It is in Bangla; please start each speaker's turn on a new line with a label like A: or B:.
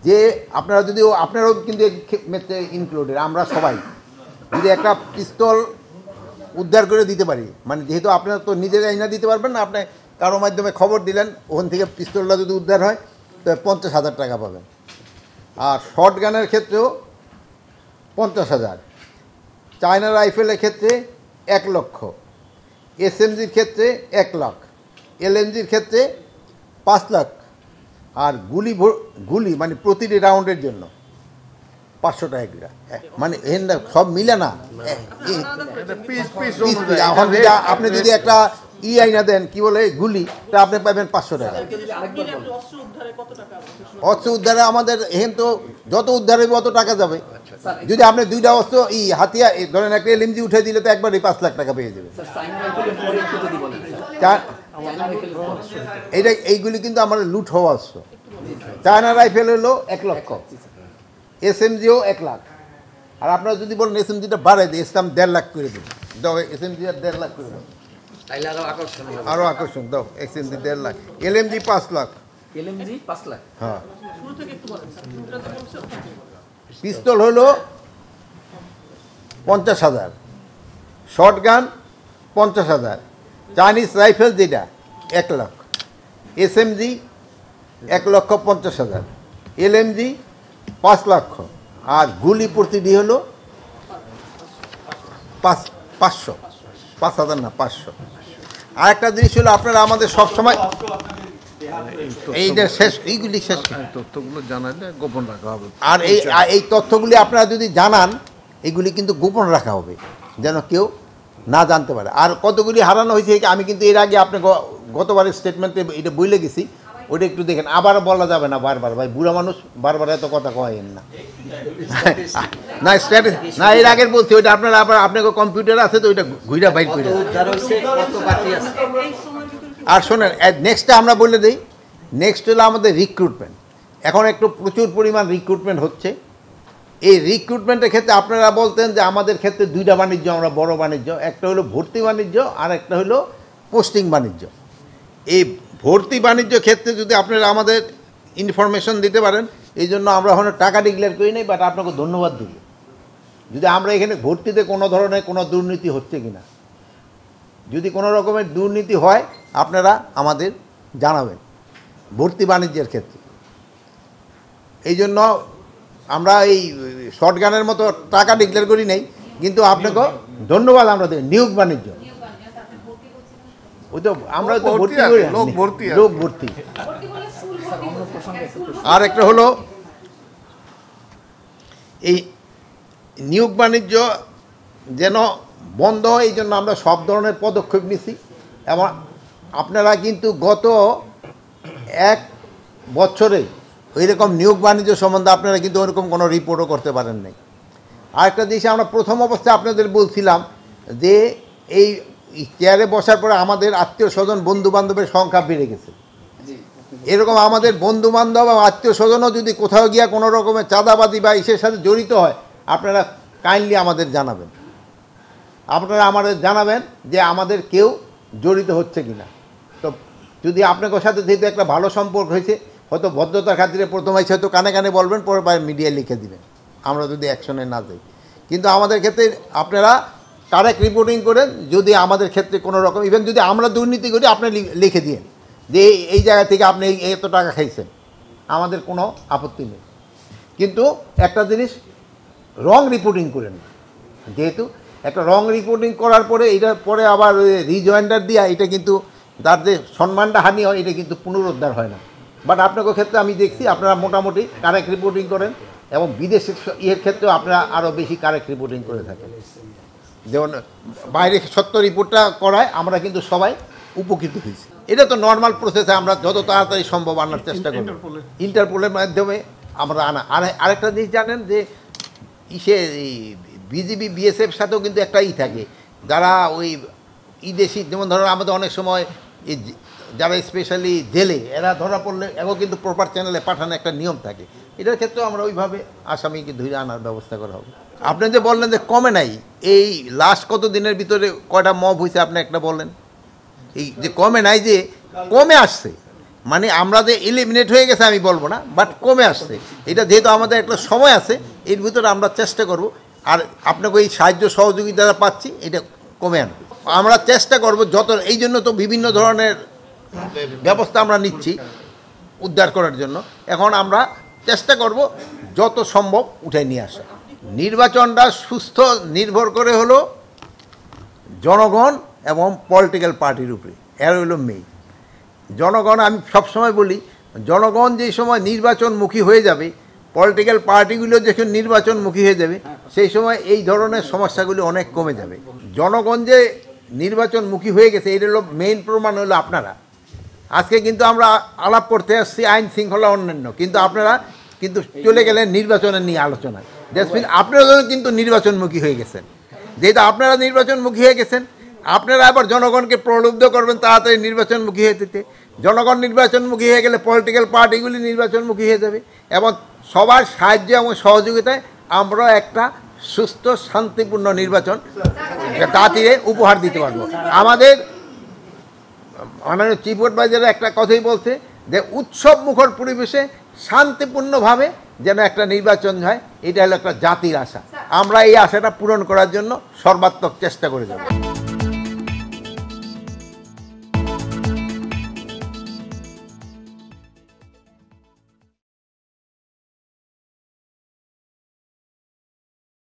A: যে আপনারা যদি আপনারাও কিন্তু ইনক্লুডেড, আমরা সবাই যদি একটা পিস্তল উদ্ধার করে দিতে পারি, মানে যেহেতু আপনারা তো নিজেরাই না দিতে পারবেন না, আপনি কারো মাধ্যমে খবর দিলেন, ওখান থেকে পিস্তলটা যদি উদ্ধার হয় তো 50,000 টাকা পাবেন। আর শর্ট গানের ক্ষেত্রেও 50,000, চায়না রাইফেলের ক্ষেত্রে 1 লক্ষ, এসএমজির ক্ষেত্রে 1 লাখ, এলএমজির ক্ষেত্রে 5 লাখ, আর গুলি মানে প্রতিটি রাউন্ডের জন্য 500 টাকা করে, মানে সব মিলে না। আপনি যদি একটা আইনা দেন কি বলে গুলি, তা আপনি পাবেন 500 টাকা। অস্ত্র উদ্ধারে আমাদের এখান তো যত উদ্ধার হবে অত টাকা যাবে। যদি আপনি 2টা অস্ত্র হাতিয়ার ধরেন, একটা এলএমজি উঠে দিলে তো একবারই 5 লাখ টাকা পেয়ে যাবে। এইগুলি কিন্তু আমার লুট হওয়া অস্ত্র। চায়না রাইফেল হলো 1 লক্ষ, এসএমজিও 1 লাখ। আর আপনারা যদি বলেন এসএমজিটা বাড়াই দিই, ইসলাম 1.5 লাখ করে দেবে, দাও এসএমজি আর 1.5 লাখ করে দাও, আরো আকর্ষণ দাও। SMG 1.5 lakh, LMG 5 lakh,
B: LMG 5 lakh.
A: হ্যাঁ, পিস্তল হলো 50,000, শর্ট গান 50,000, চাইনিজ রাইফেল যেটা 1 লাখ, এসএমজি 1,50,000, এলএমজি 5 লক্ষ, আর গুলি প্রতিটি হলো 500, 5,000 না 500। আর একটা জিনিস হলো, আপনারা আমাদের সবসময় এইটা শেষ, এইগুলি শেষ
C: তথ্যগুলো জানালে গোপন রাখা হবে।
A: আর এই তথ্যগুলি আপনারা যদি জানান, এগুলি কিন্তু গোপন রাখা হবে যেন কেউ না জানতে পারে। আর কতগুলি হারানো হয়েছে আমি কিন্তু এর আগে আপনি গতবারের স্টেটমেন্টে এটা বলে গেছি, ওটা একটু দেখেন, আবার বলা যাবে না বারবার, ভাই বুড়া মানুষ বারবার এত কথা কয়েন না। না স্ট্র্যাটেজি না, এর আগের বলছি ওইটা আপনারা আবার, আপনাকে কম্পিউটার আছে তো ওইটা ঘুরা বাইর করে। আর শোনেন, নেক্সটটা আমরা বলে দিই, নেক্সট হলো আমাদের রিক্রুটমেন্ট। এখন একটু প্রচুর পরিমাণ রিক্রুটমেন্ট হচ্ছে। এই রিক্রুটমেন্টের ক্ষেত্রে আপনারা বলতেন যে আমাদের ক্ষেত্রে 2টা বাণিজ্য, আমরা বড় বাণিজ্য, একটা হলো ভর্তি বাণিজ্য আর একটা হলো পোস্টিং বাণিজ্য। এই ভর্তি বাণিজ্য ক্ষেত্রে যদি আপনারা আমাদের ইনফরমেশন দিতে পারেন, এই জন্য আমরা ওখানে টাকা ডিক্লেয়ার করি নাই, বাট আপনাকে ধন্যবাদ দিব যদি আমরা এখানে ভর্তিতে কোনো ধরনের কোনো দুর্নীতি হচ্ছে কিনা, যদি কোনো রকমের দুর্নীতি হয় আপনারা আমাদের জানাবেন ভর্তি বাণিজ্যের ক্ষেত্রে। এই জন্য আমরা এই শর্ট গানের মতো টাকা ডিক্লেয়ার করি নাই, কিন্তু আপনাকে ধন্যবাদ আমরা দিই। নিয়োগ বাণিজ্য ওই তো আমরা তো ভর্তি করি, লোক ভর্তি। আর একটা হলো এই নিয়োগ বাণিজ্য যেন বন্ধ হয়, এই জন্য আমরা সব ধরনের পদক্ষেপ নিছি। এবং আপনারা কিন্তু গত 1 বছরে ওইরকম নিয়োগ বাণিজ্য সম্বন্ধে আপনারা কিন্তু ওরকম কোনো রিপোর্টও করতে পারেন নাই। আরেকটা জিনিস আমরা প্রথম অবস্থায় আপনাদের বলছিলাম যে এই চেয়ারে বসার পরে আমাদের আত্মীয় স্বজন বন্ধু বান্ধবের সংখ্যা বেড়ে গেছে। এরকম আমাদের বন্ধু বান্ধব এবং আত্মীয় স্বজনও যদি কোথাও গিয়া কোনো রকমের চাঁদাবাদি বা ইসের সাথে জড়িত হয়, আপনারা কাইন্ডলি আমাদের জানাবেন। আপনারা আমাদের জানাবেন যে আমাদের কেউ জড়িত হচ্ছে কিনা। তো যদি আপনাদের সাথে যেহেতু একটা ভালো সম্পর্ক হয়েছে, হয়তো ভদ্রতার খাতিরে প্রথম এসে হয়তো কানে কানে বলবেন, পরে মিডিয়ায় লিখে দিবেন, আমরা যদি অ্যাকশনে না যাই। কিন্তু আমাদের ক্ষেত্রে আপনারা কারেক্ট রিপোর্টিং করেন। যদি আমাদের ক্ষেত্রে কোনো রকম ইভেন যদি আমরা দুর্নীতি করি, আপনি লিখে দিন যে এই জায়গা থেকে আপনি এত টাকা খাইছেন, আমাদের কোনো আপত্তি নেই। কিন্তু একটা জিনিস, রং রিপোর্টিং করেন, যেহেতু একটা রং রিপোর্টিং করার পরে এটার পরে আবার রিজয়েন্ডার দেওয়া, এটা কিন্তু তার যে সম্মানটা হানি হয়, এটা কিন্তু পুনরুদ্ধার হয় না। বাট আপনাদের ক্ষেত্রে আমি দেখছি আপনারা মোটামুটি কারেক্ট রিপোর্টিং করেন, এবং বিদেশের ইয়ের ক্ষেত্রেও আপনারা আরও বেশি কারেক্ট রিপোর্টিং করে থাকেন। যেমন বাইরে সত্য রিপোর্টটা করায় আমরা কিন্তু সবাই উপকৃত হয়েছি। এটা তো নর্মাল প্রসেসে আমরা যত তাড়াতাড়ি সম্ভব আনার চেষ্টা করি, ইন্টারপোলের মাধ্যমে আমরা আনা। আরেকটা জিনিস জানেন যে বিজিবি বিএসএফ সাথেও কিন্তু একটা থাকে, যারা ওই দেশি, যেমন ধরো আমাদের অনেক সময় এই যারা স্পেশালি জেলে, এরা ধরা পড়লে এও কিন্তু প্রপার চ্যানেলে পাঠানো একটা নিয়ম থাকে। এটার ক্ষেত্রেও আমরা ওইভাবে আসামিকে ধরে আনার ব্যবস্থা করা হবে। আপনি যে বললেন যে কমে নাই, এই লাস্ট কত দিনের ভিতরে কয়টা মব হয়েছে আপনি একটা বললেন, এই যে কমে নাই, যে কমে আসছে, মানে আমরা যে এলিমিনেট হয়ে গেছে আমি বলবো না, বাট কমে আসছে। এটা যেহেতু আমাদের একটা সময় আছে, এর ভিতরে আমরা চেষ্টা করব, আর আপনাকে এই সাহায্য সহযোগিতা পাচ্ছি, এটা কমে আনবো। আমরা চেষ্টা করব যত, এই জন্য তো বিভিন্ন ধরনের ব্যবস্থা আমরা নিচ্ছি উদ্ধার করার জন্য। এখন আমরা চেষ্টা করব যত সম্ভব উঠে নিয়ে আসা। নির্বাচনটা সুস্থ নির্ভর করে হলো জনগণ এবং পলিটিক্যাল পার্টির উপরে, এর হলো মেইন। জনগণ, আমি সবসময় বলি, জনগণ যে সময় নির্বাচনমুখী হয়ে যাবে, পলিটিক্যাল পার্টিগুলো যখন নির্বাচনমুখী হয়ে যাবে, সেই সময় এই ধরনের সমস্যাগুলি অনেক কমে যাবে। জনগণ যে নির্বাচনমুখী হয়ে গেছে, এটা হলো মেইন প্রমাণ হলো আপনারা। আজকে কিন্তু আমরা আলাপ করতে আসছি আইন শৃঙ্খলা অন্যান্য, কিন্তু আপনারা কিন্তু চলে গেলেন নির্বাচনের নিয়ে আলোচনায়। দ্যাটস মিন আপনারা কিন্তু নির্বাচনমুখী হয়ে গেছেন। যেহেতু আপনারা নির্বাচনমুখী হয়ে গেছেন, আপনারা আবার জনগণকে প্রলুব্ধ করবেন তাড়াতাড়ি নির্বাচনমুখী হয়ে দিতে। জনগণ নির্বাচনমুখী হয়ে গেলে পলিটিক্যাল পার্টিগুলি নির্বাচনমুখী হয়ে যাবে, এবং সবার সাহায্য এবং সহযোগিতায় আমরা একটা সুস্থ শান্তিপূর্ণ নির্বাচন তাড়াতাড়ি উপহার দিতে পারবো। আমাদের মাননীয় চিফ অ্যাডভাইজার একটা কথাই বলছে যে উৎসব মুখর পরিবেশে শান্তিপূর্ণভাবে যেন একটা নির্বাচন হয়, এটা হলো একটা জাতির আশা। আমরা এই আশাটা পূরণ করার জন্য সর্বাত্মক চেষ্টা করে যাব।